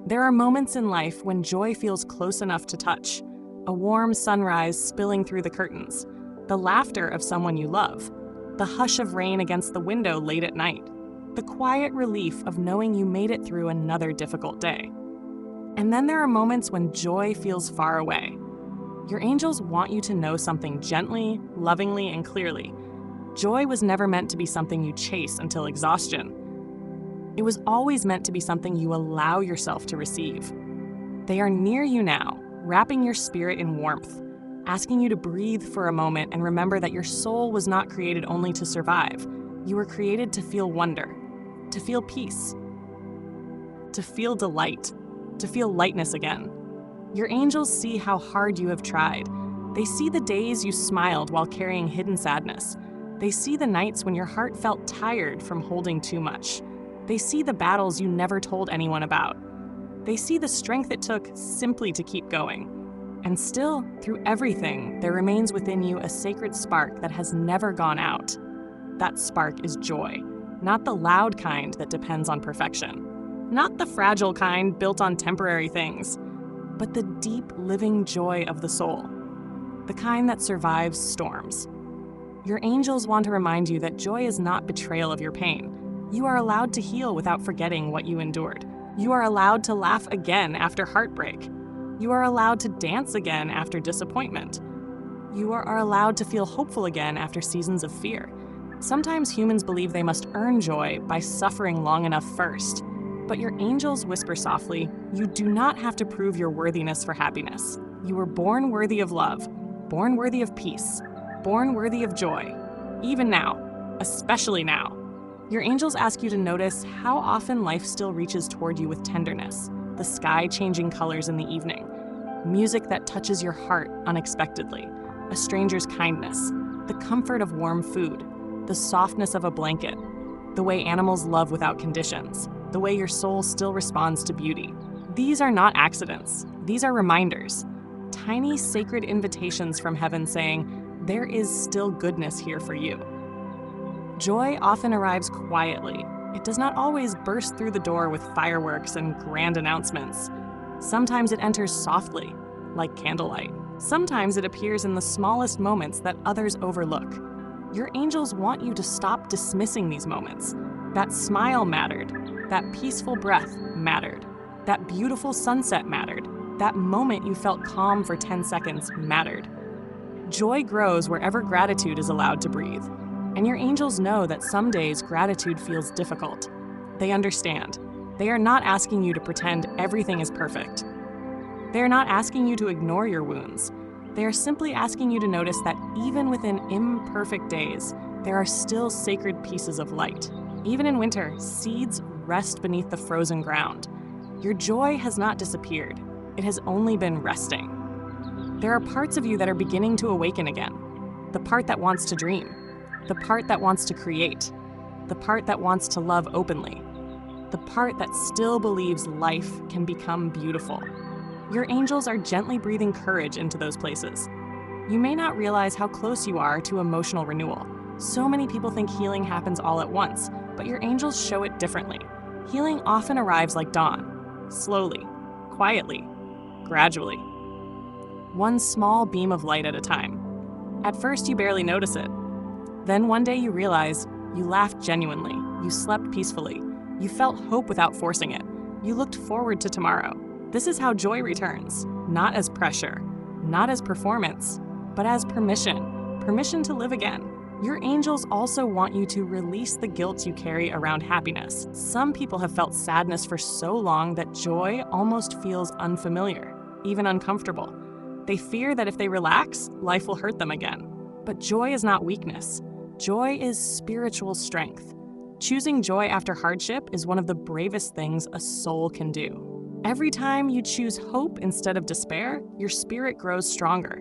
There are moments in life when joy feels close enough to touch. A warm sunrise spilling through the curtains, the laughter of someone you love, the hush of rain against the window late at night, the quiet relief of knowing you made it through another difficult day. And then there are moments when joy feels far away. Your angels want you to know something gently, lovingly, and clearly. Joy was never meant to be something you chase until exhaustion. It was always meant to be something you allow yourself to receive. They are near you now, wrapping your spirit in warmth, asking you to breathe for a moment and remember that your soul was not created only to survive. You were created to feel wonder, to feel peace, to feel delight, to feel lightness again. Your angels see how hard you have tried. They see the days you smiled while carrying hidden sadness. They see the nights when your heart felt tired from holding too much. They see the battles you never told anyone about. They see the strength it took simply to keep going. And still, through everything, there remains within you a sacred spark that has never gone out. That spark is joy, not the loud kind that depends on perfection, not the fragile kind built on temporary things, but the deep, living joy of the soul, the kind that survives storms. Your angels want to remind you that joy is not betrayal of your pain. You are allowed to heal without forgetting what you endured. You are allowed to laugh again after heartbreak. You are allowed to dance again after disappointment. You are allowed to feel hopeful again after seasons of fear. Sometimes humans believe they must earn joy by suffering long enough first. But your angels whisper softly, you do not have to prove your worthiness for happiness. You were born worthy of love, born worthy of peace, born worthy of joy. Even now, especially now. Your angels ask you to notice how often life still reaches toward you with tenderness, the sky changing colors in the evening, music that touches your heart unexpectedly, a stranger's kindness, the comfort of warm food, the softness of a blanket, the way animals love without conditions, the way your soul still responds to beauty. These are not accidents. These are reminders, tiny sacred invitations from heaven saying, there is still goodness here for you. Joy often arrives quietly. It does not always burst through the door with fireworks and grand announcements. Sometimes it enters softly, like candlelight. Sometimes it appears in the smallest moments that others overlook. Your angels want you to stop dismissing these moments. That smile mattered. That peaceful breath mattered. That beautiful sunset mattered. That moment you felt calm for 10 seconds mattered. Joy grows wherever gratitude is allowed to breathe. And your angels know that some days gratitude feels difficult. They understand. They are not asking you to pretend everything is perfect. They are not asking you to ignore your wounds. They are simply asking you to notice that even within imperfect days, there are still sacred pieces of light. Even in winter, seeds rest beneath the frozen ground. Your joy has not disappeared. It has only been resting. There are parts of you that are beginning to awaken again. The part that wants to dream. The part that wants to create. The part that wants to love openly. The part that still believes life can become beautiful. Your angels are gently breathing courage into those places. You may not realize how close you are to emotional renewal. So many people think healing happens all at once, but your angels show it differently. Healing often arrives like dawn, slowly, quietly, gradually. One small beam of light at a time. At first, you barely notice it. Then one day you realize you laughed genuinely, you slept peacefully, you felt hope without forcing it, you looked forward to tomorrow. This is how joy returns, not as pressure, not as performance, but as permission. Permission to live again. Your angels also want you to release the guilt you carry around happiness. Some people have felt sadness for so long that joy almost feels unfamiliar, even uncomfortable. They fear that if they relax, life will hurt them again. But joy is not weakness. Joy is spiritual strength. Choosing joy after hardship is one of the bravest things a soul can do. Every time you choose hope instead of despair, your spirit grows stronger.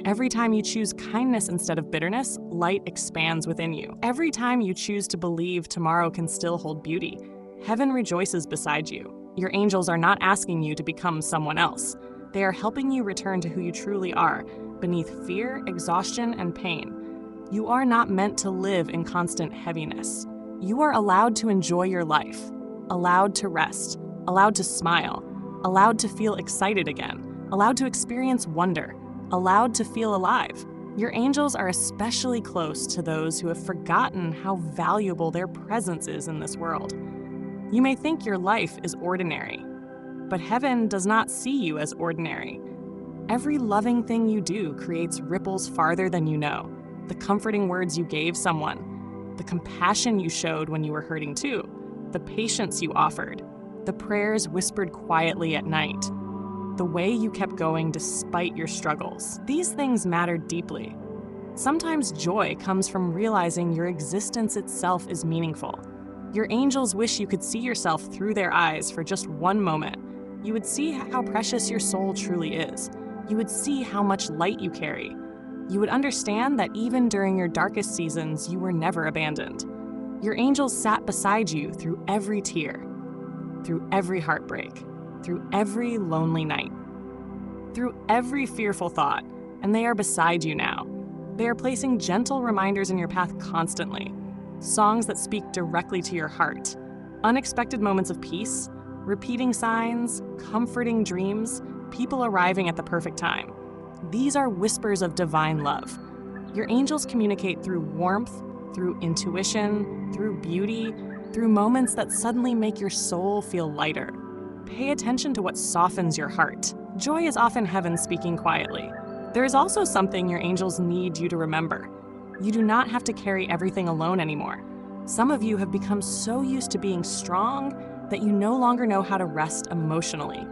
Every time you choose kindness instead of bitterness, light expands within you. Every time you choose to believe tomorrow can still hold beauty, heaven rejoices beside you. Your angels are not asking you to become someone else. They are helping you return to who you truly are, beneath fear, exhaustion, and pain. You are not meant to live in constant heaviness. You are allowed to enjoy your life, allowed to rest, allowed to smile, allowed to feel excited again, allowed to experience wonder, allowed to feel alive. Your angels are especially close to those who have forgotten how valuable their presence is in this world. You may think your life is ordinary, but heaven does not see you as ordinary. Every loving thing you do creates ripples farther than you know. The comforting words you gave someone, the compassion you showed when you were hurting too, the patience you offered, the prayers whispered quietly at night, the way you kept going despite your struggles. These things matter deeply. Sometimes joy comes from realizing your existence itself is meaningful. Your angels wish you could see yourself through their eyes for just one moment. You would see how precious your soul truly is. You would see how much light you carry. You would understand that even during your darkest seasons, you were never abandoned. Your angels sat beside you through every tear, through every heartbreak, through every lonely night, through every fearful thought, and they are beside you now. They are placing gentle reminders in your path constantly, songs that speak directly to your heart, unexpected moments of peace, repeating signs, comforting dreams, people arriving at the perfect time. These are whispers of divine love. Your angels communicate through warmth, through intuition, through beauty, through moments that suddenly make your soul feel lighter. Pay attention to what softens your heart. Joy is often heaven speaking quietly. There is also something your angels need you to remember. You do not have to carry everything alone anymore. Some of you have become so used to being strong that you no longer know how to rest emotionally.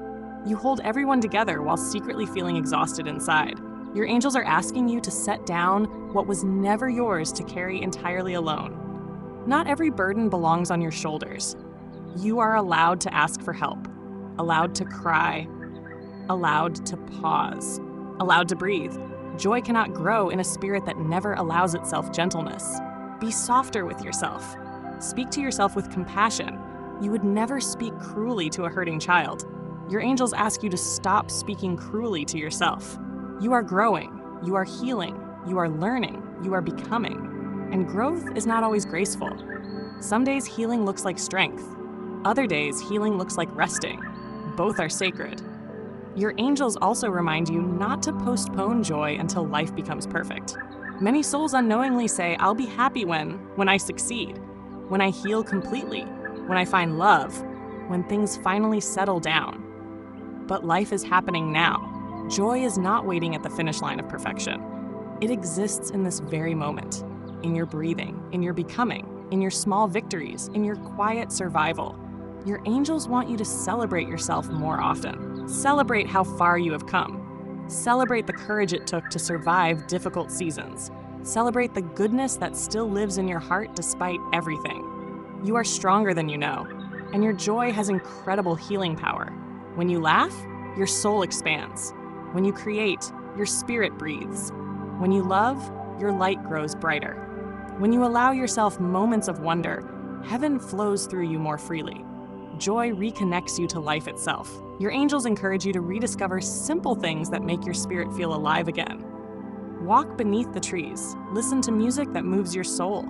You hold everyone together while secretly feeling exhausted inside. Your angels are asking you to set down what was never yours to carry entirely alone. Not every burden belongs on your shoulders. You are allowed to ask for help, allowed to cry, allowed to pause, allowed to breathe. Joy cannot grow in a spirit that never allows itself gentleness. Be softer with yourself. Speak to yourself with compassion. You would never speak cruelly to a hurting child. Your angels ask you to stop speaking cruelly to yourself. You are growing, you are healing, you are learning, you are becoming. And growth is not always graceful. Some days healing looks like strength. Other days healing looks like resting. Both are sacred. Your angels also remind you not to postpone joy until life becomes perfect. Many souls unknowingly say, I'll be happy when I succeed, when I heal completely, when I find love, when things finally settle down. But life is happening now. Joy is not waiting at the finish line of perfection. It exists in this very moment, in your breathing, in your becoming, in your small victories, in your quiet survival. Your angels want you to celebrate yourself more often. Celebrate how far you have come. Celebrate the courage it took to survive difficult seasons. Celebrate the goodness that still lives in your heart despite everything. You are stronger than you know, and your joy has incredible healing power. When you laugh, your soul expands. When you create, your spirit breathes. When you love, your light grows brighter. When you allow yourself moments of wonder, heaven flows through you more freely. Joy reconnects you to life itself. Your angels encourage you to rediscover simple things that make your spirit feel alive again. Walk beneath the trees, listen to music that moves your soul,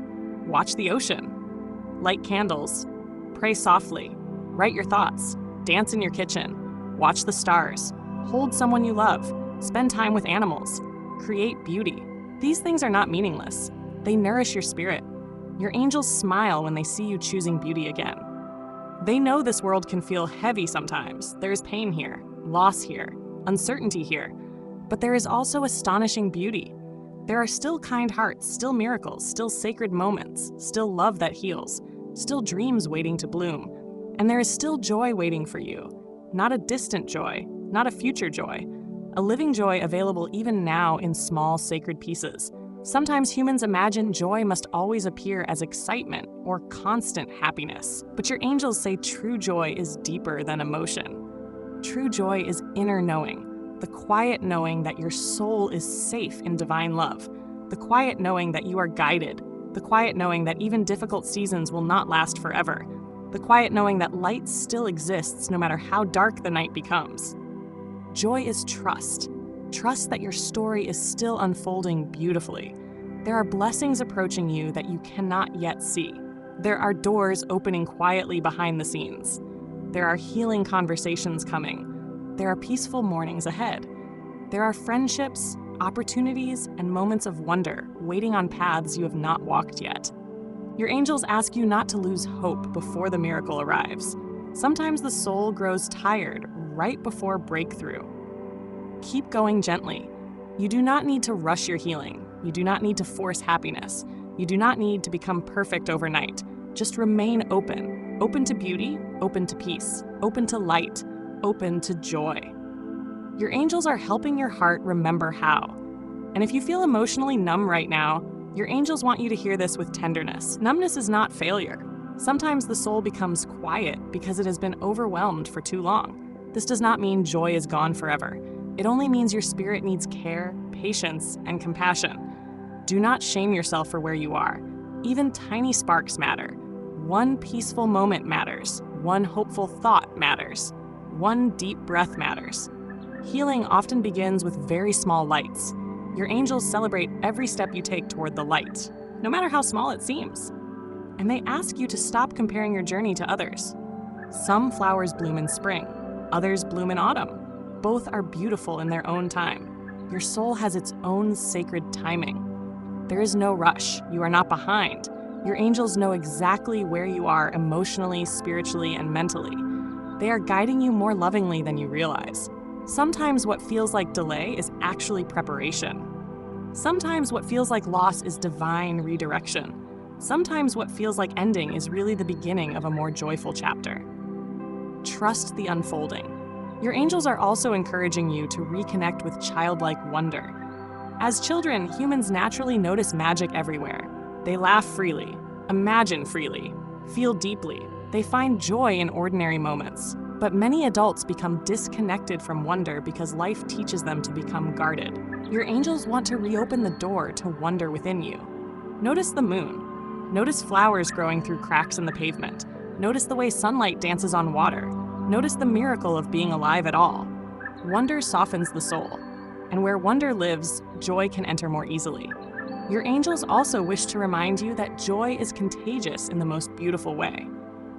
watch the ocean, light candles, pray softly, write your thoughts, dance in your kitchen, watch the stars, hold someone you love, spend time with animals, create beauty. These things are not meaningless. They nourish your spirit. Your angels smile when they see you choosing beauty again. They know this world can feel heavy sometimes. There is pain here, loss here, uncertainty here. But there is also astonishing beauty. There are still kind hearts, still miracles, still sacred moments, still love that heals, still dreams waiting to bloom. And there is still joy waiting for you. Not a distant joy, not a future joy. A living joy available even now in small sacred pieces. Sometimes humans imagine joy must always appear as excitement or constant happiness. But your angels say true joy is deeper than emotion. True joy is inner knowing. The quiet knowing that your soul is safe in divine love. The quiet knowing that you are guided. The quiet knowing that even difficult seasons will not last forever. The quiet knowing that light still exists no matter how dark the night becomes. Joy is trust. Trust that your story is still unfolding beautifully. There are blessings approaching you that you cannot yet see. There are doors opening quietly behind the scenes. There are healing conversations coming. there are peaceful mornings ahead. There are friendships, opportunities, and moments of wonder waiting on paths you have not walked yet. Your angels ask you not to lose hope before the miracle arrives. Sometimes the soul grows tired right before breakthrough. Keep going gently. You do not need to rush your healing. You do not need to force happiness. You do not need to become perfect overnight. Just remain open. Open to beauty, open to peace, open to light, open to joy. Your angels are helping your heart remember how. And if you feel emotionally numb right now, your angels want you to hear this with tenderness. Numbness is not failure. Sometimes the soul becomes quiet because it has been overwhelmed for too long. This does not mean joy is gone forever. It only means your spirit needs care, patience, and compassion. Do not shame yourself for where you are. Even tiny sparks matter. One peaceful moment matters. One hopeful thought matters. One deep breath matters. Healing often begins with very small lights. Your angels celebrate every step you take toward the light, no matter how small it seems. And they ask you to stop comparing your journey to others. Some flowers bloom in spring, others bloom in autumn. Both are beautiful in their own time. Your soul has its own sacred timing. There is no rush. You are not behind. Your angels know exactly where you are emotionally, spiritually, and mentally. They are guiding you more lovingly than you realize. Sometimes what feels like delay is actually preparation. Sometimes what feels like loss is divine redirection. Sometimes what feels like ending is really the beginning of a more joyful chapter. Trust the unfolding. Your angels are also encouraging you to reconnect with childlike wonder. As children, humans naturally notice magic everywhere. They laugh freely, imagine freely, feel deeply. They find joy in ordinary moments. But many adults become disconnected from wonder because life teaches them to become guarded. Your angels want to reopen the door to wonder within you. Notice the moon. Notice flowers growing through cracks in the pavement. Notice the way sunlight dances on water. Notice the miracle of being alive at all. Wonder softens the soul. And where wonder lives, joy can enter more easily. Your angels also wish to remind you that joy is contagious in the most beautiful way.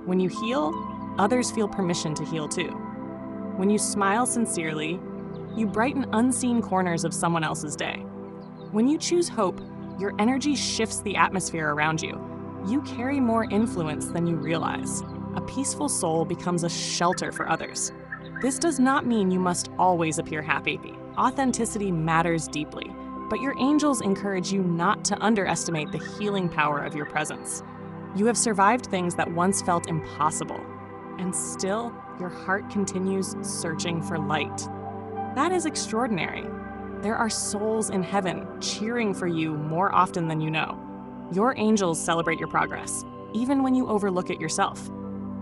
When you heal, others feel permission to heal too. When you smile sincerely, you brighten unseen corners of someone else's day. When you choose hope, your energy shifts the atmosphere around you. You carry more influence than you realize. A peaceful soul becomes a shelter for others. This does not mean you must always appear happy. Authenticity matters deeply, but your angels encourage you not to underestimate the healing power of your presence. You have survived things that once felt impossible. And still, your heart continues searching for light. That is extraordinary. There are souls in heaven cheering for you more often than you know. Your angels celebrate your progress, even when you overlook it yourself.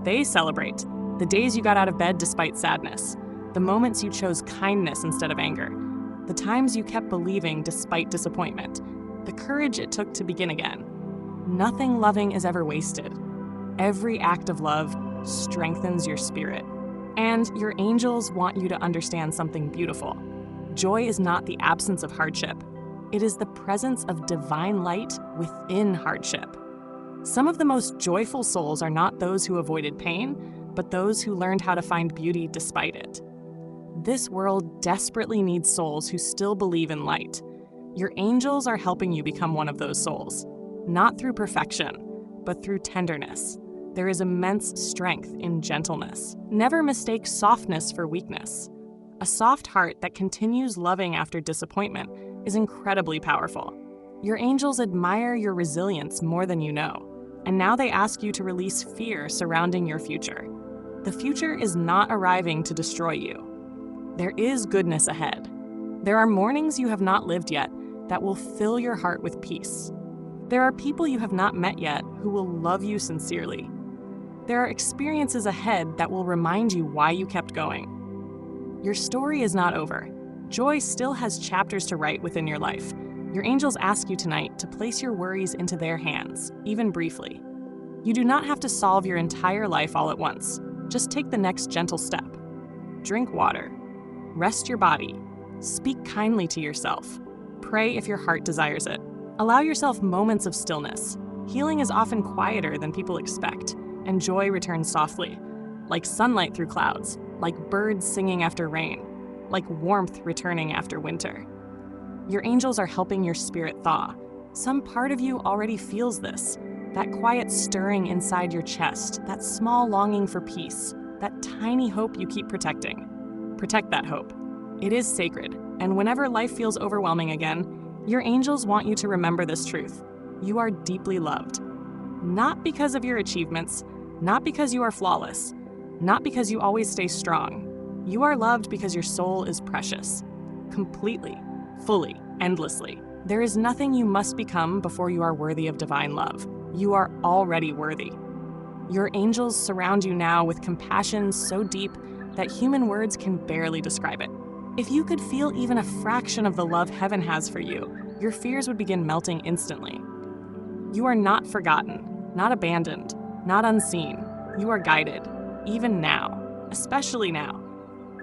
They celebrate the days you got out of bed despite sadness, the moments you chose kindness instead of anger, the times you kept believing despite disappointment, the courage it took to begin again. Nothing loving is ever wasted. Every act of love strengthens your spirit. And your angels want you to understand something beautiful. Joy is not the absence of hardship. It is the presence of divine light within hardship. Some of the most joyful souls are not those who avoided pain, but those who learned how to find beauty despite it. This world desperately needs souls who still believe in light. Your angels are helping you become one of those souls, not through perfection, but through tenderness. There is immense strength in gentleness. Never mistake softness for weakness. A soft heart that continues loving after disappointment is incredibly powerful. Your angels admire your resilience more than you know, and now they ask you to release fear surrounding your future. The future is not arriving to destroy you. There is goodness ahead. There are mornings you have not lived yet that will fill your heart with peace. There are people you have not met yet who will love you sincerely. There are experiences ahead that will remind you why you kept going. Your story is not over. Joy still has chapters to write within your life. Your angels ask you tonight to place your worries into their hands, even briefly. You do not have to solve your entire life all at once. Just take the next gentle step. Drink water. Rest your body. Speak kindly to yourself. Pray if your heart desires it. Allow yourself moments of stillness. Healing is often quieter than people expect, and joy returns softly, like sunlight through clouds, like birds singing after rain, like warmth returning after winter. Your angels are helping your spirit thaw. Some part of you already feels this, that quiet stirring inside your chest, that small longing for peace, that tiny hope you keep protecting. Protect that hope. It is sacred, and whenever life feels overwhelming again, your angels want you to remember this truth. You are deeply loved. Not because of your achievements, not because you are flawless, not because you always stay strong. You are loved because your soul is precious. Completely, fully, endlessly. There is nothing you must become before you are worthy of divine love. You are already worthy. Your angels surround you now with compassion so deep that human words can barely describe it. If you could feel even a fraction of the love heaven has for you, your fears would begin melting instantly. You are not forgotten, not abandoned, not unseen. You are guided, even now, especially now.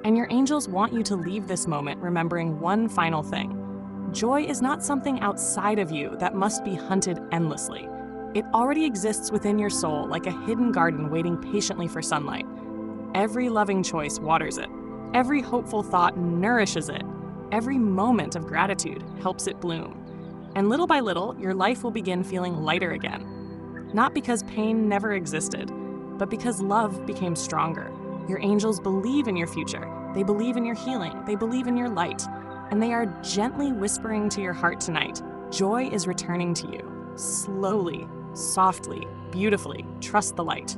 And your angels want you to leave this moment remembering one final thing. Joy is not something outside of you that must be hunted endlessly. It already exists within your soul like a hidden garden waiting patiently for sunlight. Every loving choice waters it. Every hopeful thought nourishes it. Every moment of gratitude helps it bloom. And little by little, your life will begin feeling lighter again. Not because pain never existed, but because love became stronger. Your angels believe in your future. They believe in your healing. They believe in your light. And they are gently whispering to your heart tonight, joy is returning to you. Slowly, softly, beautifully, trust the light.